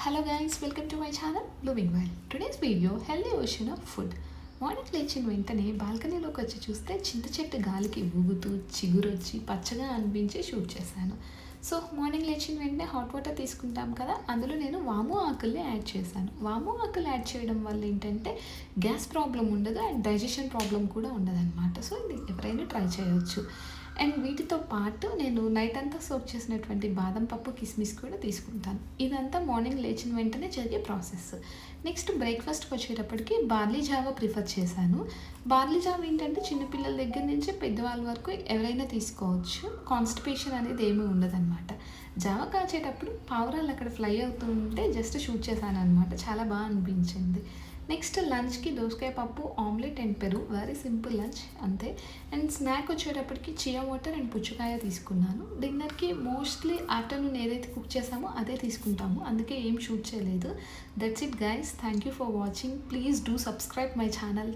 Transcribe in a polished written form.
Hello guys, welcome to my channel Blooming Well. Today's video healthy version of food. Morning లేచిన వెంటనే బాల్కనీలోకి వచ్చి చూస్తే చింత చెట్టు గాలికి ఊగుతూ చిగురొచ్చి పచ్చగా అనిపించి షూట్ చేశాను. సో మార్నింగ్ లేచిన వెంటనే హాట్ వాటర్ తీసుకుంటాం కదా, అందులో నేను వాము ఆకుల్ని యాడ్ చేశాను. వాము ఆకులు యాడ్ చేయడం వల్ల ఏంటంటే గ్యాస్ ప్రాబ్లం ఉండదు అండ్ డైజెషన్ ప్రాబ్లం కూడా ఉండదన్నమాట. సో ఇది ఎవరైనా ట్రై చేయవచ్చు. అండ్ వీటితో పాటు నేను నైట్ అంతా సోక్ చేసినటువంటి బాదం పప్పు కిస్మిస్ కూడా తీసుకుంటాను. ఇదంతా మార్నింగ్ లేచిన వెంటనే జరిగే ప్రాసెస్. నెక్స్ట్ బ్రేక్ఫాస్ట్కి వచ్చేటప్పటికి బార్లీ జావా ప్రిఫర్ చేశాను. బార్లీ జావా ఏంటంటే చిన్నపిల్లల దగ్గర నుంచి పెద్దవాళ్ళ వరకు ఎవరైనా తీసుకోవచ్చు. కాన్స్టిపేషన్ అనేది ఏమీ ఉండదన్నమాట. జావా కాచేటప్పుడు పావురాలు అక్కడ ఫ్లై అవుతూ ఉంటే జస్ట్ షూట్ చేశాను అనమాట. చాలా బాగా అనిపించింది. నెక్స్ట్ లంచ్కి దోసకాయ పప్పు, ఆమ్లెట్ అండ్ పెరుగు. వెరీ సింపుల్ లంచ్ అంతే. అండ్ స్నాక్ వచ్చేటప్పటికి చియా వాటర్ అండ్ పుచ్చకాయ తీసుకున్నాను. డిన్నర్కి మోస్ట్లీ ఆఫ్టర్నూన్ ఏదైతే కుక్ చేసామో అదే తీసుకుంటాము, అందుకే ఏం షూట్ చేయలేదు. That's it guys. Thank you for watching. Please do subscribe my channel.